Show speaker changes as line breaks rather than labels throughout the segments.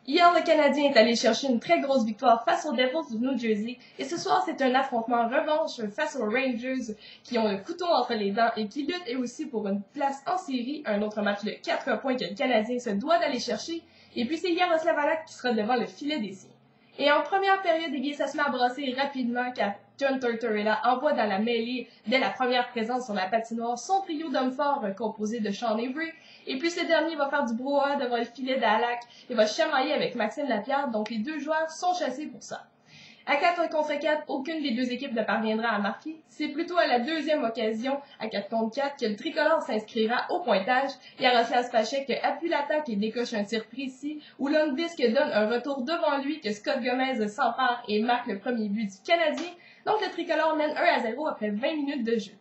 Hier, le Canadien est allé chercher une très grosse victoire face aux Devils du New Jersey et ce soir, c'est un affrontement revanche face aux Rangers qui ont le couteau entre les dents et qui luttent eux aussi pour une place en série, un autre match de 4 points que le Canadien se doit d'aller chercher et puis c'est Jaroslav Halak qui sera devant le filet des siens. Et en première période, ça se met à brasser rapidement car John Tortorella envoie dans la mêlée, dès la première présence sur la patinoire, son trio d'hommes forts composé de Sean Avery. Et puis ce dernier va faire du brouhaha devant le filet d'Halak et va chamailler avec Maxime Lapierre, donc les deux joueurs sont chassés pour ça. À 4 contre 4, aucune des deux équipes ne parviendra à marquer. C'est plutôt à la deuxième occasion, à 4 contre 4, que le tricolore s'inscrira au pointage. Jaroslav Spacek appuie l'attaque et décoche un tir précis, où Lundqvist donne un retour devant lui que Scott Gomez s'empare et marque le premier but du Canadien. Donc le tricolore mène 1-0 après 20 minutes de jeu.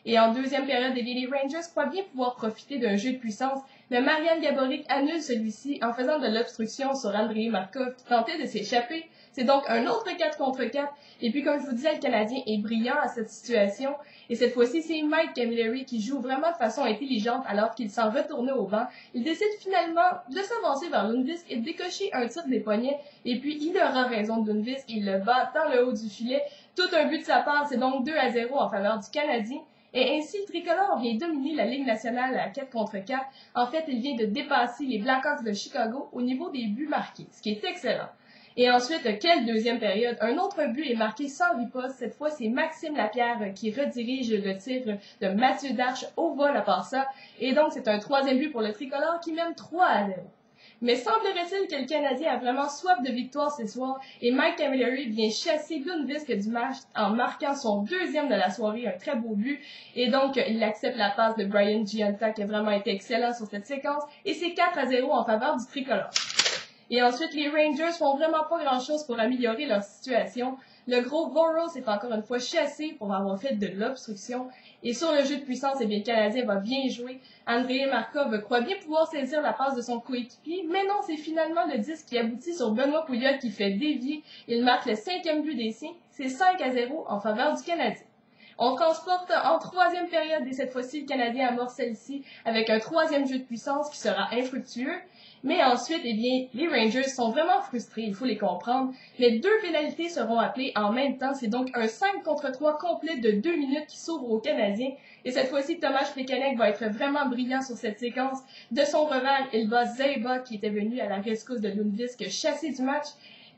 Et en deuxième période, les Rangers croient bien pouvoir profiter d'un jeu de puissance, mais Marian Gaborik annule celui-ci en faisant de l'obstruction sur Andrei Markov qui tentait de s'échapper. C'est donc un autre 4 contre 4. Et puis, comme je vous disais, le Canadien est brillant à cette situation. Et cette fois-ci, c'est Mike Camilleri qui joue vraiment de façon intelligente alors qu'il s'en retournait au banc. Il décide finalement de s'avancer vers Lundqvist et de décocher un tir des poignets. Et puis, il aura raison de Lundqvist. Il le bat dans le haut du filet. Tout un but de sa part. C'est donc 2-0 en faveur du Canadien. Et ainsi, le tricolore vient dominer la Ligue nationale à 4 contre 4. En fait, il vient de dépasser les Blackhawks de Chicago au niveau des buts marqués, ce qui est excellent. Et ensuite, quelle deuxième période? Un autre but est marqué sans riposte. Cette fois, c'est Maxime Lapierre qui redirige le tir de Mathieu Darche au vol à part ça. Et donc, c'est un troisième but pour le tricolore qui mène 3-0. Mais semblerait-il que le Canadien a vraiment soif de victoire ce soir et Mike Camilleri vient chasser Lundqvist du match en marquant son deuxième de la soirée, un très beau but. Et donc, il accepte la passe de Brian Gionta qui a vraiment été excellent sur cette séquence et c'est 4-0 en faveur du tricolore. Et ensuite, les Rangers font vraiment pas grand-chose pour améliorer leur situation. Le gros Voros est encore une fois chassé pour avoir fait de l'obstruction. Et sur le jeu de puissance, le Canadien va bien jouer. Andrei Markov croit bien pouvoir saisir la passe de son coéquipier, mais non, c'est finalement le disque qui aboutit sur Benoît Pouliot qui fait dévier. Il marque le 5e but des siens. C'est 5-0 en faveur du Canadien. On transporte en troisième période et cette fois-ci, le Canadien amorce celle-ci avec un troisième jeu de puissance qui sera infructueux. Mais ensuite, les Rangers sont vraiment frustrés, il faut les comprendre. Mais 2 pénalités seront appelées en même temps. C'est donc un 5 contre 3 complet de 2 minutes qui s'ouvre aux Canadiens. Et cette fois-ci, Tomáš Plekanec va être vraiment brillant sur cette séquence. De son revers, il bat Zeiba qui était venu à la rescousse de Lundqvist chassé du match.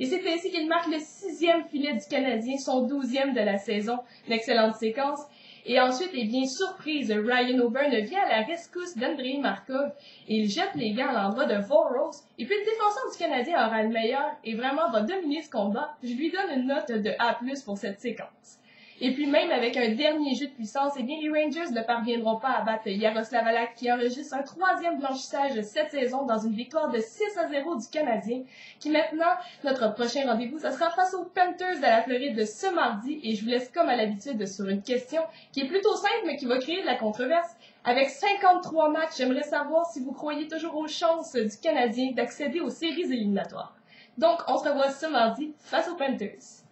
Et c'est ainsi qu'il marque le 6e filet du Canadien, son 12e de la saison. Une excellente séquence. Et ensuite, surprise, Ryan O'Byrne vient à la rescousse d'Andrei Markov et il jette les gants à l'endroit de Voros. Et puis le défenseur du Canadien aura le meilleur et vraiment va dominer ce combat. Je lui donne une note de A+ pour cette séquence. Et puis même avec un dernier jeu de puissance, les Rangers ne parviendront pas à battre Jaroslav Halak qui enregistre un 3e blanchissage cette saison dans une victoire de 6-0 du Canadien. Qui maintenant, notre prochain rendez-vous, ça sera face aux Panthers de la Floride ce mardi. Et je vous laisse comme à l'habitude sur une question qui est plutôt simple mais qui va créer de la controverse. Avec 53 matchs, j'aimerais savoir si vous croyez toujours aux chances du Canadien d'accéder aux séries éliminatoires. Donc, on se revoit ce mardi face aux Panthers.